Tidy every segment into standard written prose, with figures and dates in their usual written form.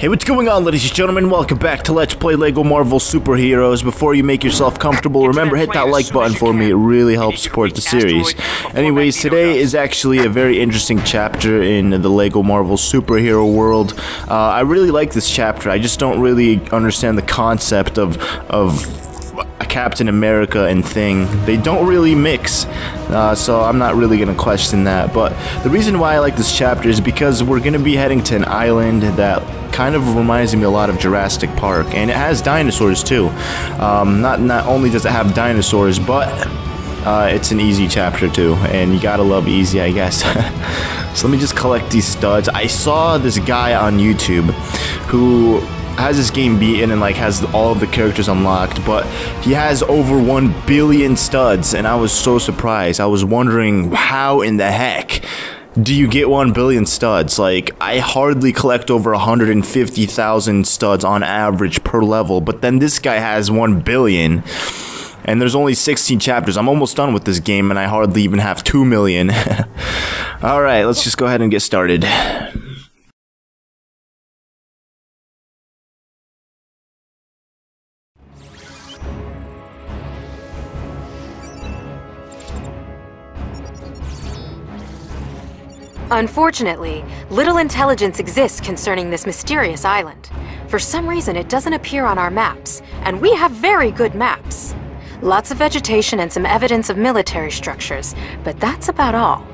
Hey, what's going on, ladies and gentlemen? Welcome back to Let's Play LEGO Marvel Superheroes. Before you make yourself comfortable, remember, hit that like button for me. It really helps support the series. Anyways, today is actually a very interesting chapter in the LEGO Marvel Superhero world. I really like this chapter. I just don't really understand the concept of Captain America and Thing. They don't really mix, so I'm not really gonna question that. But the reason why I like this chapter is because we're gonna be heading to an island that kind of reminds me a lot of Jurassic Park, and it has dinosaurs too. Not only does it have dinosaurs, but it's an easy chapter too, and you gotta love easy, I guess. So let me just collect these studs. I saw this guy on YouTube who has this game beaten and like has all of the characters unlocked, but he has over 1 billion studs, and I was so surprised. I was wondering, how in the heck do you get 1 billion studs? Like, I hardly collect over 150,000 studs on average per level, but then this guy has 1 billion. And there's only 16 chapters. I'm almost done with this game, and I hardly even have 2 million. Alright, let's just go ahead and get started. Unfortunately, little intelligence exists concerning this mysterious island. For some reason, it doesn't appear on our maps, and we have very good maps. Lots of vegetation and some evidence of military structures, but that's about all.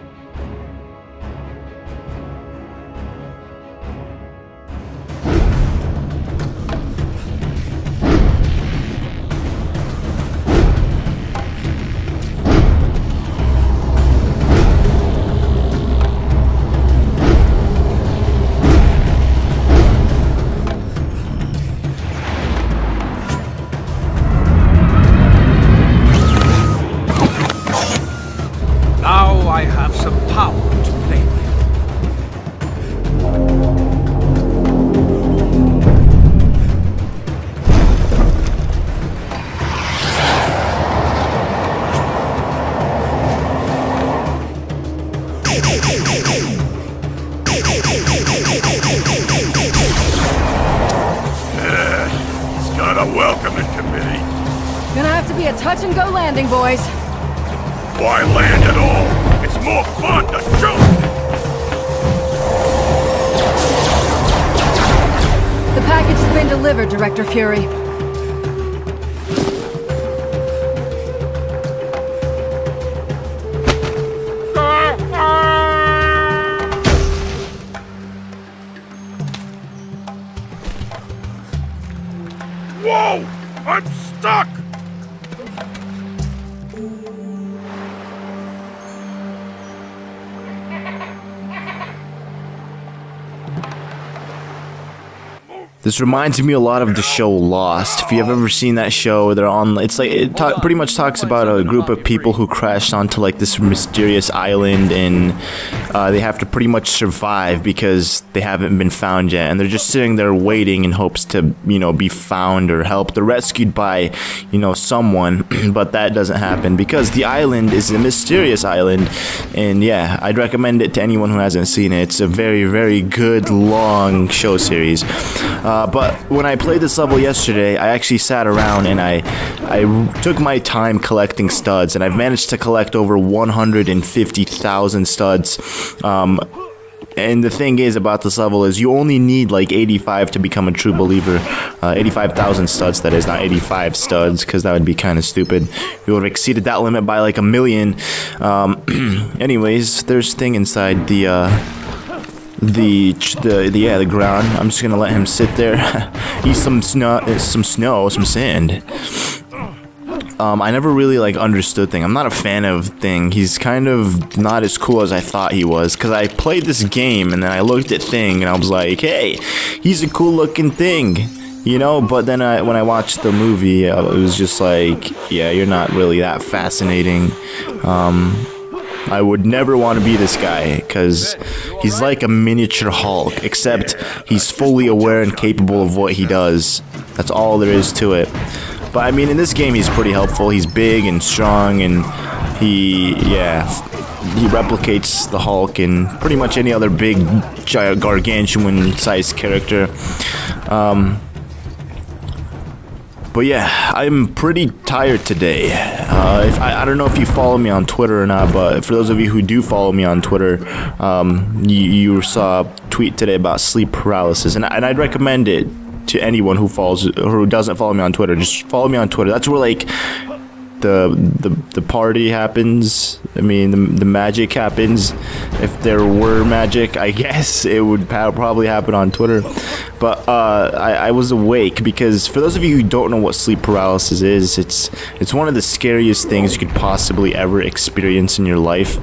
I have some power to play with. It's got a welcoming committee. Gonna have to be a touch-and-go landing, boys. Why land at all? It's more fun to shoot! The package has been delivered, Director Fury. Whoa! I'm stuck! This reminds me a lot of the show Lost. If you have ever seen that show, they're on. It's like pretty much talks about a group of people who crashed onto like this mysterious island, and they have to pretty much survive because they haven't been found yet, and they're just sitting there waiting in hopes to, you know, be found or helped or rescued by, you know, someone. But that doesn't happen because the island is a mysterious island, and yeah, I'd recommend it to anyone who hasn't seen it. It's a very, very good long show series. But when I played this level yesterday, I actually sat around and I took my time collecting studs, and I've managed to collect over 150,000 studs. And the thing is about this level is you only need like 85 to become a true believer. 85,000 studs, that is, not 85 studs, because that would be kind of stupid. We would have exceeded that limit by like 1 million. Anyways, there's Thing inside the ground. I'm just gonna let him sit there, eat some some sand. I never really like understood Thing. I'm not a fan of Thing. He's kind of not as cool as I thought he was, because I played this game and then I looked at Thing and I was like, hey, he's a cool looking Thing, you know. But then when I watched the movie, it was just like, yeah, you're not really that fascinating. I would never want to be this guy, because he's like a miniature Hulk, except he's fully aware and capable of what he does. That's all there is to it. But I mean, in this game, he's pretty helpful. He's big and strong, and yeah, he replicates the Hulk and pretty much any other big, giant, gargantuan-sized character. But yeah, I'm pretty tired today. I don't know if you follow me on Twitter or not, but for those of you who do follow me on Twitter, you saw a tweet today about sleep paralysis, and I'd recommend it to anyone who doesn't follow me on Twitter. Just follow me on Twitter. That's where like the party happens. I mean, the magic happens. If there were magic, I guess it would probably happen on Twitter. But I was awake because for those of you who don't know what sleep paralysis is, it's one of the scariest things you could possibly ever experience in your life.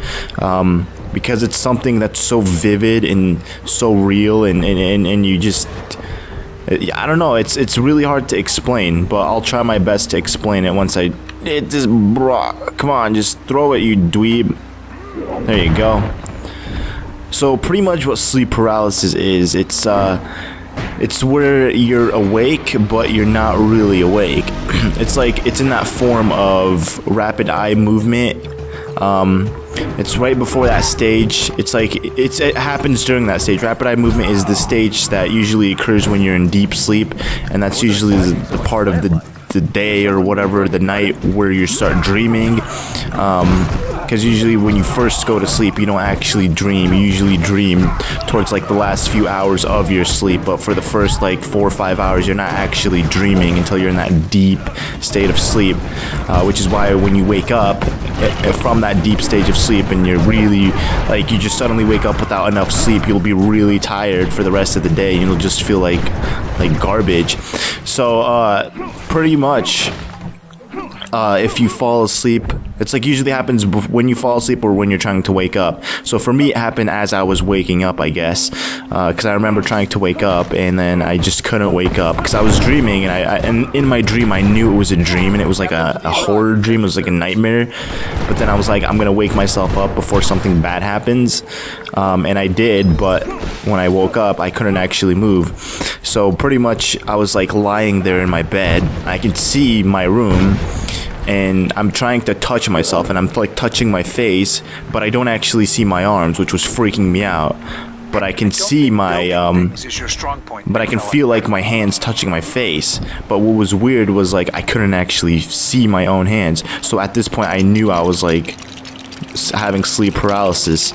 Because it's something that's so vivid and so real, and you just, I don't know, it's really hard to explain, but I'll try my best to explain it once come on, just throw it, you dweeb. There you go. So pretty much what sleep paralysis is, it's where you're awake, but you're not really awake. It's like, it's in that form of rapid eye movement. It's right before that stage. It's like, it happens during that stage. Rapid eye movement is the stage that usually occurs when you're in deep sleep, and that's usually the part of the day or whatever, the night where you start dreaming. Because usually when you first go to sleep, you don't actually dream. You usually dream towards like the last few hours of your sleep, but for the first like 4 or 5 hours, you're not actually dreaming until you're in that deep state of sleep, which is why when you wake up from that deep stage of sleep and you're really, like, you just suddenly wake up without enough sleep, you'll be really tired for the rest of the day, and you'll just feel like garbage. So pretty much, if you fall asleep, it's like usually happens when you fall asleep or when you're trying to wake up. So for me, it happened as I was waking up, I guess, because I remember trying to wake up and then I just couldn't wake up because I was dreaming, and in my dream I knew it was a dream, and it was like a horror dream. It was like a nightmare. But then I was like, I'm gonna wake myself up before something bad happens, and I did. But when I woke up, I couldn't actually move. So pretty much I was like lying there in my bed. I could see my room, and I'm trying to touch myself, and I'm like touching my face, but I don't actually see my arms, which was freaking me out. But I can see my but I can feel like my hands touching my face. But what was weird was like I couldn't actually see my own hands. So at this point I knew I was like having sleep paralysis.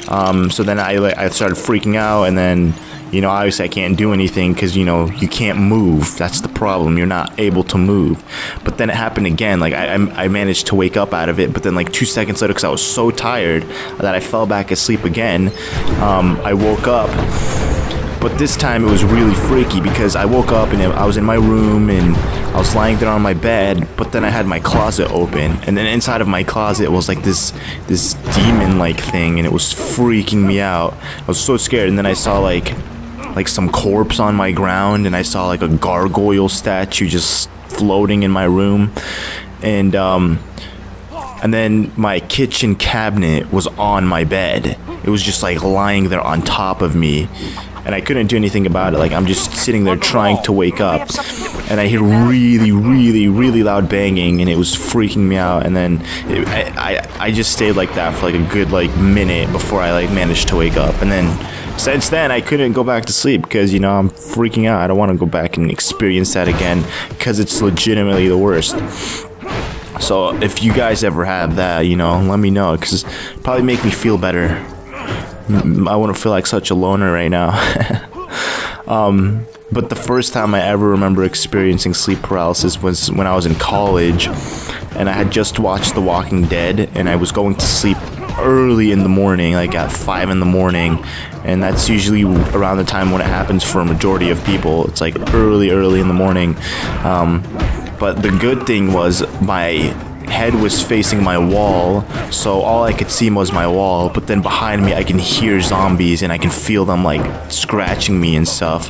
So then I started freaking out, and then, you know, obviously I can't do anything because, you know, you can't move. That's the problem. You're not able to move. But then it happened again. Like, I managed to wake up out of it, but then like 2 seconds later, because I was so tired that I fell back asleep again, I woke up. But this time it was really freaky because I woke up and I was in my room and I was lying there on my bed, but then I had my closet open, and then inside of my closet was like this demon-like thing, and it was freaking me out. I was so scared, and then I saw like some corpse on my ground, and I saw like a gargoyle statue just floating in my room, and then my kitchen cabinet was on my bed. It was just like lying there on top of me, and I couldn't do anything about it. Like, I'm just sitting there trying to wake up, and I hear really, really, really loud banging, and it was freaking me out. And then I just stayed like that for like a good like minute before I like managed to wake up. And then since then I couldn't go back to sleep because, you know, I'm freaking out. I don't want to go back and experience that again because it's legitimately the worst. So if you guys ever have that, you know, let me know, because it'd probably make me feel better. I wouldn't feel like such a loner right now. But the first time I ever remember experiencing sleep paralysis was when I was in college, and I had just watched The Walking Dead, and I was going to sleep early in the morning, like at 5 in the morning, and that's usually around the time when it happens for a majority of people. It's like early in the morning. But the good thing was my head was facing my wall, so all I could see was my wall, but then behind me I can hear zombies and I can feel them like scratching me and stuff,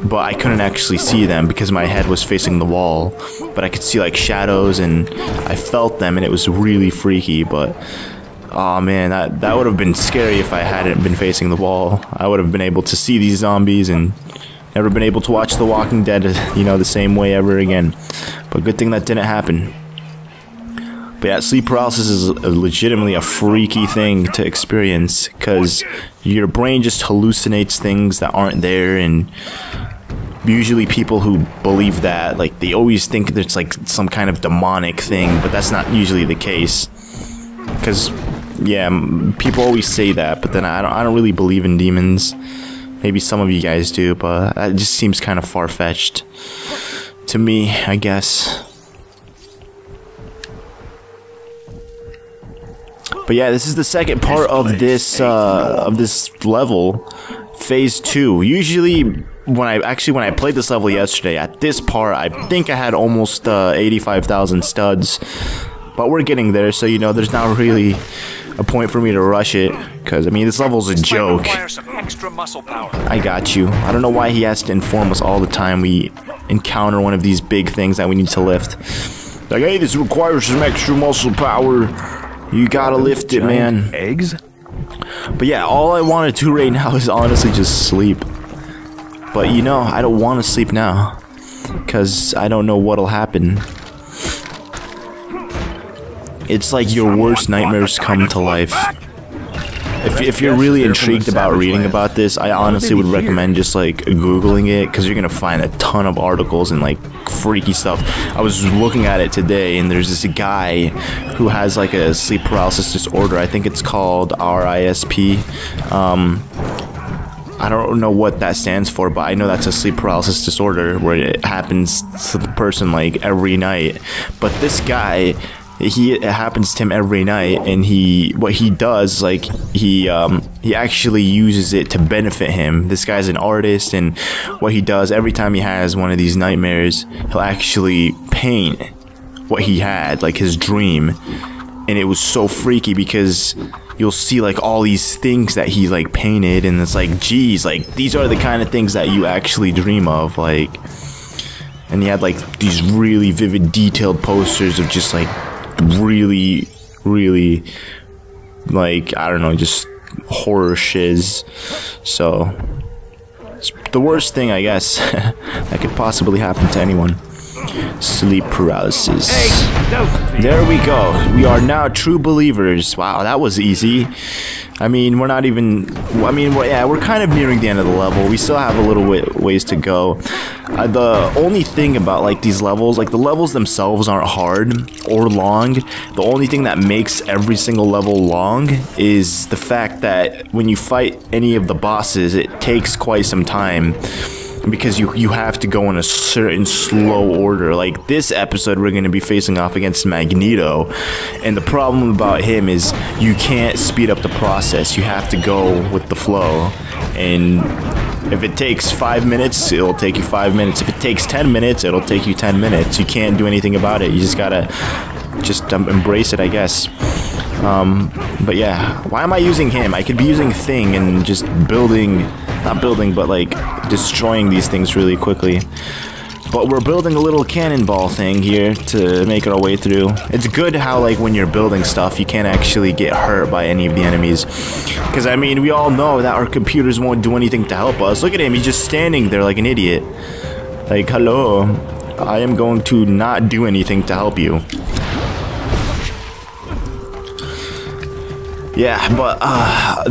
but I couldn't actually see them because my head was facing the wall. But I could see like shadows, and I felt them, and it was really freaky. But oh man, that would have been scary if I hadn't been facing the wall. I would have been able to see these zombies and never been able to watch The Walking Dead, you know, the same way ever again. But good thing that didn't happen. But yeah, sleep paralysis is legitimately a freaky thing to experience, because your brain just hallucinates things that aren't there, and usually people who believe that, like, they always think that it's like some kind of demonic thing, but that's not usually the case. Because, yeah, people always say that, but then I don't really believe in demons. Maybe some of you guys do, but that just seems kind of far-fetched to me, I guess. But yeah, this is the second part of this level, phase 2. Usually, when I played this level yesterday, at this part, I think I had almost 85,000 studs. But we're getting there, so you know, there's not really a point for me to rush it, because I mean, this level's a joke. I got you. I don't know why he has to inform us all the time we encounter one of these big things that we need to lift. Like, hey, this requires some extra muscle power. You gotta lift it, man. Eggs? But yeah, all I want to do right now is honestly just sleep. But you know, I don't want to sleep now, because I don't know what'll happen. It's like your worst nightmares come to life. If you're really intrigued about reading about this, I honestly would recommend just like Googling it, because you're gonna find a ton of articles and like freaky stuff. I was looking at it today, and there's this guy who has like a sleep paralysis disorder. I think it's called RISP. I don't know what that stands for, but I know that's a sleep paralysis disorder where it happens to the person like every night. But this guy, it happens to him every night, and what he does, like, he actually uses it to benefit him. This guy's an artist, and what he does every time he has one of these nightmares, he'll actually paint what he had, like his dream. And it was so freaky, because you'll see like all these things that he like painted, and it's like, geez, like these are the kind of things that you actually dream of, like. And he had like these really vivid, detailed posters of just like really, like, I don't know, just horror shiz. So it's the worst thing, I guess, that could possibly happen to anyone. Sleep paralysis. There we go. We are now true believers. Wow, that was easy. I mean, we're not even... I mean, we're kind of nearing the end of the level. We still have a little ways to go. The only thing about, like, these levels... Like, the levels themselves aren't hard or long. The only thing that makes every single level long is the fact that when you fight any of the bosses, it takes quite some time, because you have to go in a certain slow order. Like this episode, we're going to be facing off against Magneto, and the problem about him is you can't speed up the process. You have to go with the flow, and if it takes 5 minutes, it'll take you 5 minutes. If it takes 10 minutes, it'll take you 10 minutes. You can't do anything about it. You just gotta embrace it, I guess. But yeah, why am I using him? I could be using Thing and just not building, but like destroying these things really quickly. But we're building a little cannonball thing here to make our way through. It's good how, like, when you're building stuff, you can't actually get hurt by any of the enemies. Because, I mean, we all know that our computers won't do anything to help us. Look at him, he's just standing there like an idiot. Like, hello, I am going to not do anything to help you. Yeah, but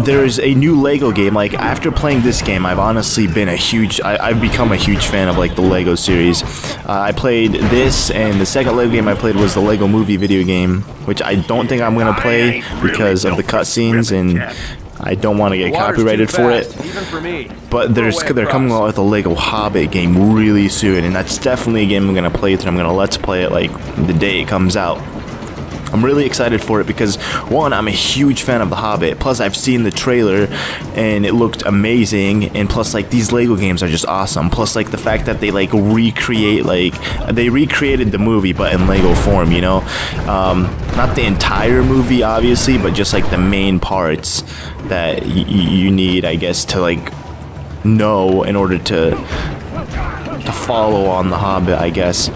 there's a new Lego game. Like, after playing this game, I've honestly been I've become a huge fan of, like, the Lego series. I played this, and the second Lego game I played was the Lego Movie video game, which I don't think I'm gonna play because of the cutscenes, and I don't want to get copyrighted for it. But they're coming out with a Lego Hobbit game really soon, and that's definitely a game I'm gonna play through. I'm gonna let's play it like the day it comes out. I'm really excited for it because, one, I'm a huge fan of The Hobbit, plus I've seen the trailer and it looked amazing, and plus, like, these Lego games are just awesome, plus, like, the fact that they, like, recreated the movie, but in Lego form, you know? Not the entire movie, obviously, but just, like, the main parts that you need, I guess, to, like, know in order to follow on The Hobbit, I guess.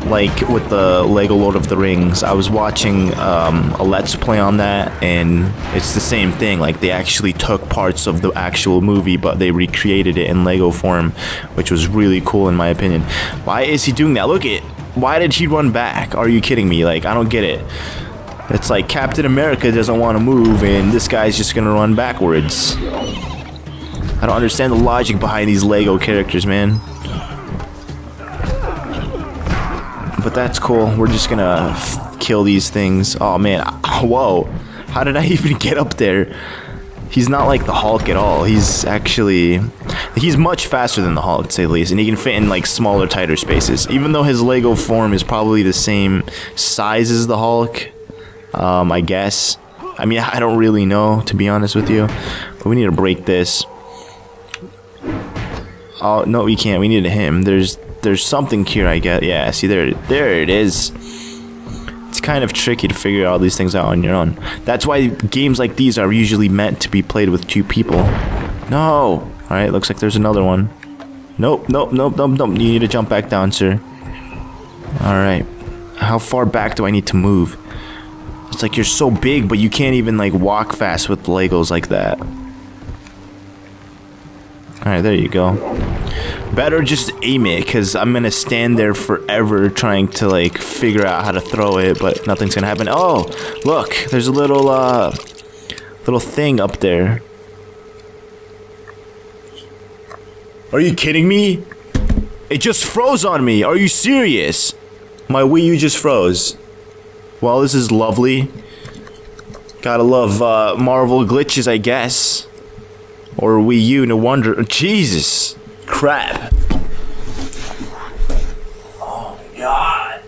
Like with the Lego Lord of the Rings, I was watching a Let's Play on that, and it's the same thing. Like, they actually took parts of the actual movie, but they recreated it in Lego form, which was really cool in my opinion. Why is he doing that? Look at Why did he run back? Are you kidding me? Like, I don't get it. It's like Captain America doesn't want to move, and this guy's just gonna run backwards. I don't understand the logic behind these Lego characters, man. But that's cool. We're just gonna kill these things. Oh man, whoa. How did I even get up there? He's not like the Hulk at all. He's much faster than the Hulk, to say the least. And he can fit in like smaller, tighter spaces. Even though his Lego form is probably the same size as the Hulk, I guess. I mean, I don't really know, to be honest with you. But we need to break this. Oh, no, we can't. We need him. There's something here, I guess. Yeah, see, there it is. It's kind of tricky to figure all these things out on your own. That's why games like these are usually meant to be played with 2 people. No! Alright, looks like there's another one. Nope, nope, nope, nope, nope. You need to jump back down, sir. Alright. How far back do I need to move? It's like you're so big, but you can't even, like, walk fast with Legos like that. Alright, there you go. Better just aim it, because I'm gonna stand there forever trying to, like, figure out how to throw it, but nothing's gonna happen. Oh! Look! There's a little, little thing up there. Are you kidding me? It just froze on me! Are you serious? My Wii U just froze. Well, this is lovely. Gotta love, Marvel glitches, I guess. Or Wii U, no wonder. Jesus! Crap. Oh my god.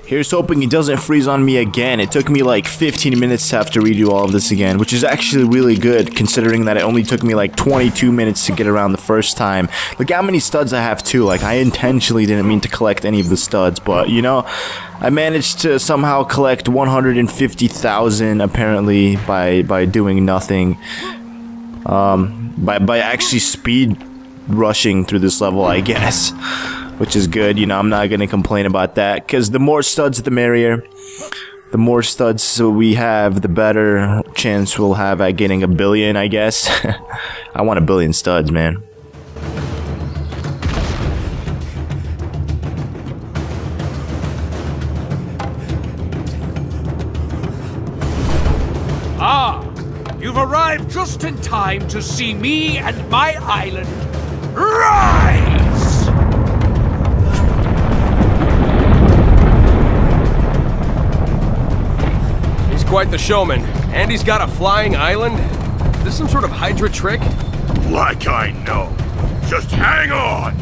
Here's hoping it doesn't freeze on me again. It took me like 15 minutes to have to redo all of this again, which is actually really good considering that it only took me like 22 minutes to get around the first time. Look how many studs I have too. Like, I intentionally didn't mean to collect any of the studs, but you know, I managed to somehow collect 150,000 apparently by doing nothing. By actually speed rushing through this level, I guess, which is good. You know, I'm not gonna complain about that, because the more studs the merrier. The more studs we have, the better chance we'll have at getting 1 billion, I guess. I want 1 billion studs, man. You've arrived just in time to see me and my island rise! He's quite the showman, and he's got a flying island. Is this some sort of Hydra trick? Like I know. Just hang on!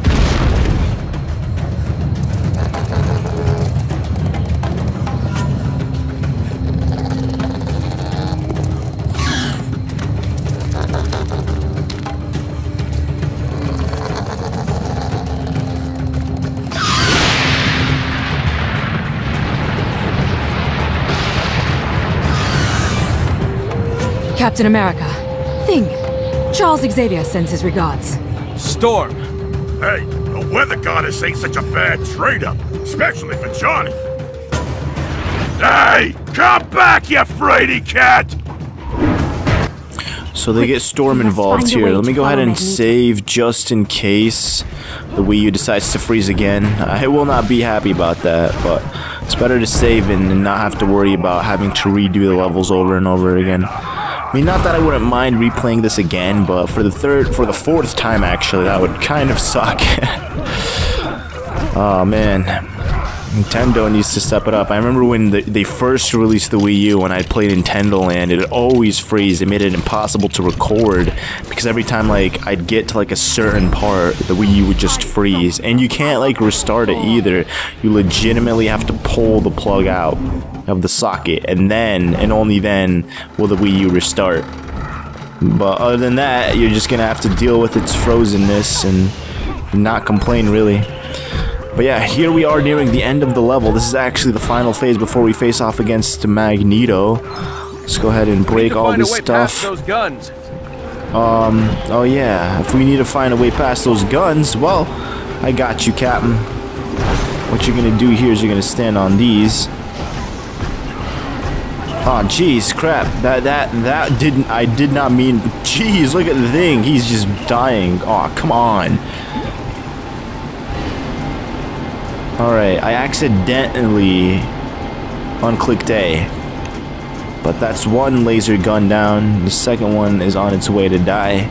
Captain America. Thing. Charles Xavier sends his regards. Storm. Hey, the weather goddess ain't such a bad trade-up, especially for Johnny. Hey, come back, you fraidy cat! So they get Storm involved here. Let me go ahead and save just in case the Wii U decides to freeze again. I will not be happy about that, but it's better to save and not have to worry about having to redo the levels over and over again. I mean, not that I wouldn't mind replaying this again, but for the 4th time actually, that would kind of suck. Oh man, Nintendo needs to step it up. I remember when they first released the Wii U, when I played Nintendo Land, it always freeze. It made it impossible to record because every time like I'd get to like a certain part, the Wii U would just freeze, and you can't like restart it either. You legitimately have to pull the plug out of the socket, and then and only then will the Wii U restart. But other than that, you're just gonna have to deal with its frozenness and not complain really. But yeah, here we are nearing the end of the level. This is actually the final phase before we face off against Magneto. Let's go ahead and break all this stuff. Those guns. Oh yeah, if we need to find a way past those guns, well, I got you, Captain. What you're gonna do here is you're gonna stand on these. Oh jeez, crap. I did not mean. Jeez, look at the thing. He's just dying. Oh, come on. Alright, I accidentally unclicked A. But that's one laser gun down. The second one is on its way to die.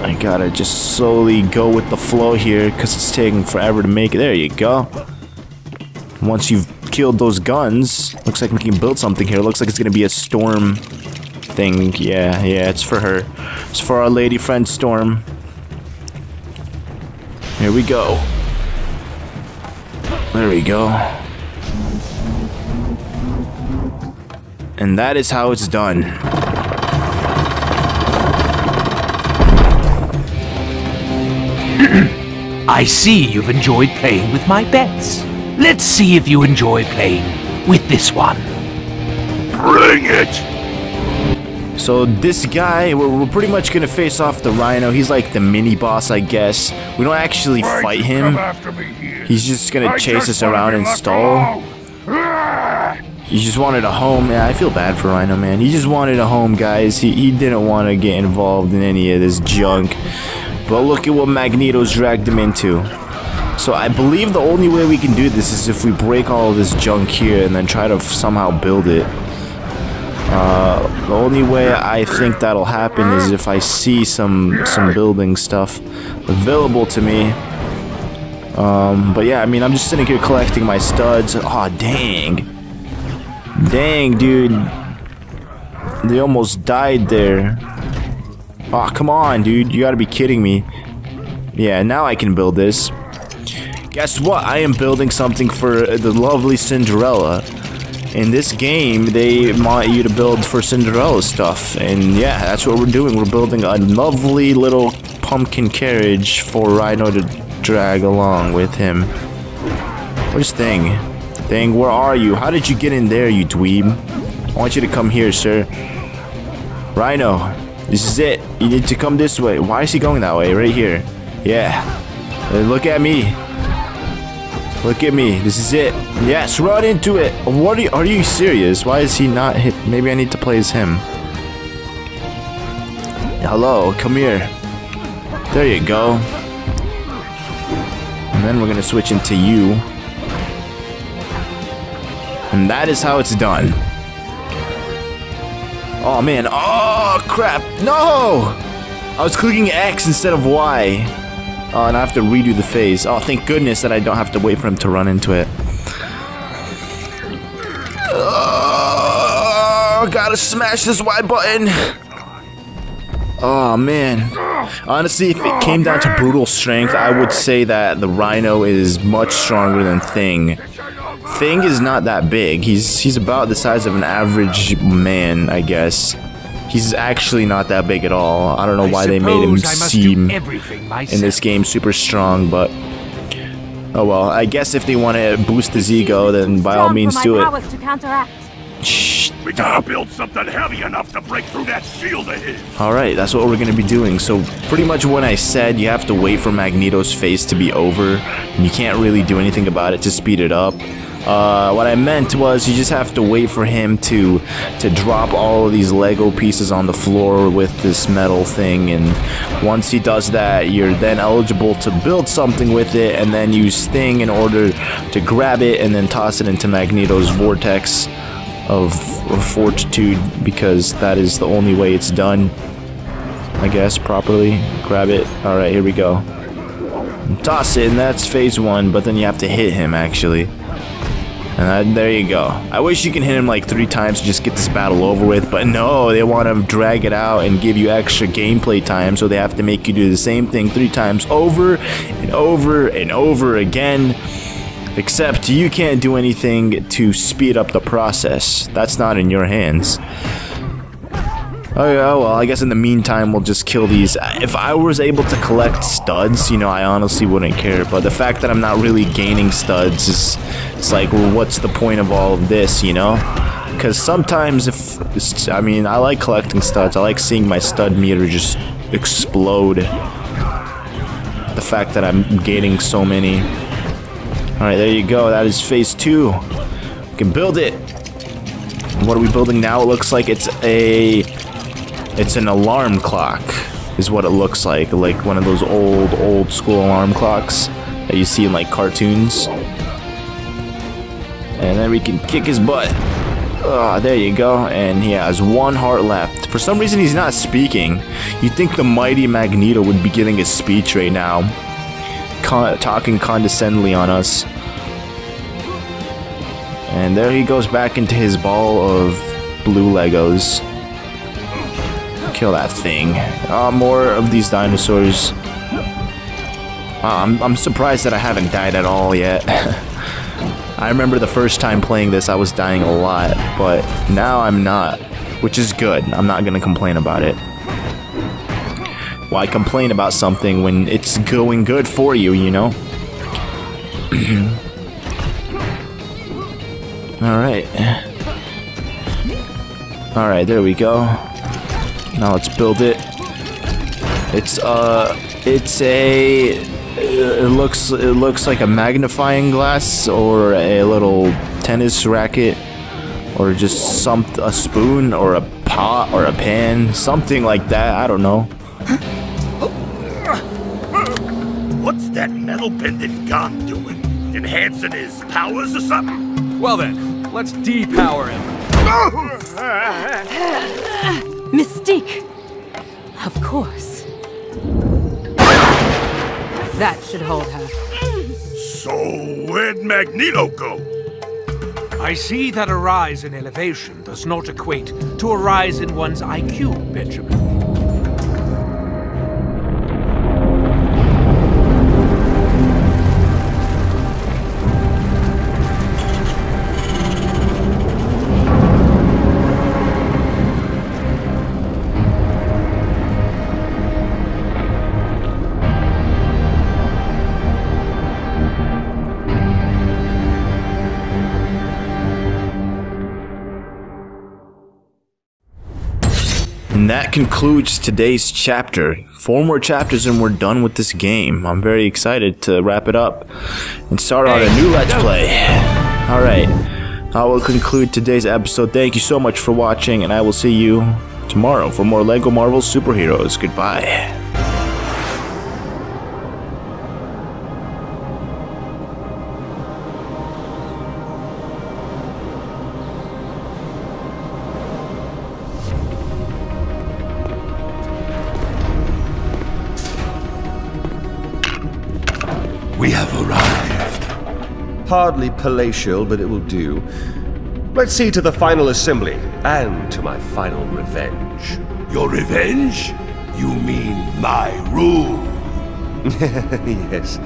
I gotta just slowly go with the flow here because it's taking forever to make it. There you go. Once you've killed those guns, looks like we can build something here. Looks like it's gonna be a Storm thing. Yeah, it's for her. It's for our lady friend Storm. Here we go. There we go. And that is how it's done. I see you've enjoyed playing with my pets. Let's see if you enjoy playing with this one. Bring it! So this guy, we're pretty much gonna face off the Rhino. He's like the mini boss, I guess. We don't actually fight him. He's just gonna chase us around and stall. He just wanted a home. Yeah, I feel bad for Rhino, man. He just wanted a home, guys. He didn't want to get involved in any of this junk. But look at what Magneto's dragged him into. So I believe the only way we can do this is if we break all of this junk here and then try to somehow build it. The only way I think that'll happen is if I see some building stuff available to me. But yeah, I mean, I'm just sitting here collecting my studs. Aw, dang. Dang, dude. They almost died there. Aw, come on, dude. You gotta be kidding me. Yeah, now I can build this. Guess what? I am building something for the lovely Cinderella. In this game, they want you to build for Cinderella stuff. And yeah, that's what we're doing. We're building a lovely little pumpkin carriage for Rhino to drag along with him. Where's Thing? Thing, where are you? How did you get in there, you dweeb? I want you to come here, sir. Rhino, this is it. You need to come this way. Why is he going that way? Right here. Yeah. Look at me. Look at me. This is it. Yes, run into it. What are you serious? Why is he not hit? Maybe I need to play as him. Hello, come here. There you go. And then we're gonna switch into you. And that is how it's done. Oh man, oh crap, no! I was clicking X instead of Y. Oh, and I have to redo the phase. Oh, thank goodness that I don't have to wait for him to run into it. Oh, gotta smash this Y button. Oh man. Honestly, if it came down to brutal strength, I would say that the Rhino is much stronger than Thing. Thing is not that big. He's about the size of an average man, I guess. He's actually not that big at all. I don't know why they made him seem in this game super strong, but oh well. I guess if they want to boost his ego, then by all means do it. Shh. We gotta build something heavy enough to break through that shield of his. Alright, that's what we're gonna be doing. So pretty much when I said you have to wait for Magneto's phase to be over, and you can't really do anything about it to speed it up. What I meant was you just have to wait for him to drop all of these Lego pieces on the floor with this metal thing, and once he does that, you're then eligible to build something with it, and then use Thing in order to grab it and then toss it into Magneto's vortex of fortitude, because that is the only way it's done, I guess, properly. Grab it. Alright, here we go. Toss it, and that's phase 1, but then you have to hit him, actually. And there you go. I wish you can hit him like 3 times to just get this battle over with, but no, they want to drag it out and give you extra gameplay time, so they have to make you do the same thing 3 times over and over and over again. Except you can't do anything to speed up the process. That's not in your hands. Oh yeah, well, I guess in the meantime, we'll just kill these. If I was able to collect studs, you know, I honestly wouldn't care. But the fact that I'm not really gaining studs is, it's like, well, what's the point of all of this, you know? Because sometimes I mean, I like collecting studs. I like seeing my stud meter just explode. The fact that I'm gaining so many. Alright, there you go. That is phase 2. We can build it. What are we building now? It looks like it's an alarm clock, is what it looks like one of those old school alarm clocks. that you see in like cartoons. And then we can kick his butt. There you go. And he has 1 heart left. For some reason, he's not speaking. You'd think the mighty Magneto would be giving a speech right now, talking condescendingly on us. And there he goes back into his ball of blue Legos. Kill that thing. More of these dinosaurs. I'm surprised that I haven't died at all yet. I remember the first time playing this, I was dying a lot, but now I'm not, which is good. I'm not gonna complain about it. Why complain about something when it's going good for you, you know? Alright. Alright, there we go. Now let's build it. It looks like a magnifying glass or a little tennis racket or just a spoon or a pot or a pan, something like that. I don't know. What's that metal-bended gun doing? Enhancing his powers or something? Well then, let's depower him. Mystique! Of course. That should hold her. So, where'd Magneto go? I see that a rise in elevation does not equate to a rise in one's IQ, Benjamin. And that concludes today's chapter. 4 more chapters and we're done with this game. I'm very excited to wrap it up and start on a new Let's Play. Alright, I will conclude today's episode. Thank you so much for watching, and I will see you tomorrow for more LEGO Marvel Superheroes. Goodbye. We have arrived. Hardly palatial, but it will do. Let's see to the final assembly, and to my final revenge. Your revenge? You mean my rule? Yes,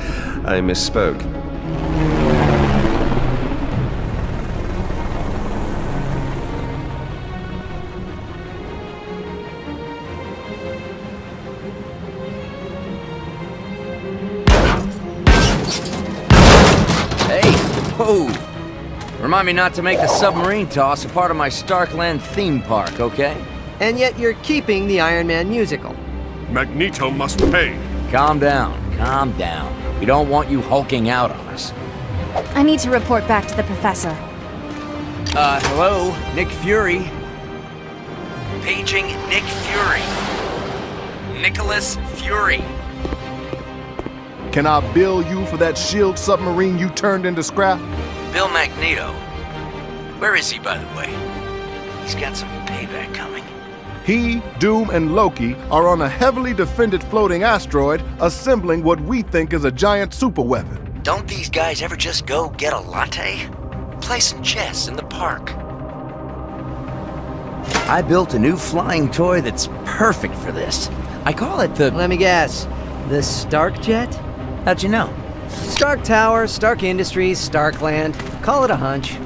I misspoke. Whoa! Remind me not to make the submarine toss a part of my Starkland theme park, okay? And yet you're keeping the Iron Man musical. Magneto must pay. Calm down, calm down. We don't want you hulking out on us. I need to report back to the professor. Hello? Nick Fury? Paging Nick Fury. Nicholas Fury. Can I bill you for that shield submarine you turned into scrap? Bill Magneto. Where is he, by the way? He's got some payback coming. He, Doom, and Loki are on a heavily defended floating asteroid assembling what we think is a giant superweapon. Don't these guys ever just go get a latte? Play some chess in the park. I built a new flying toy that's perfect for this. I call it the... Let me guess. The Stark Jet? How'd you know? Stark Tower, Stark Industries, Starkland. Call it a hunch.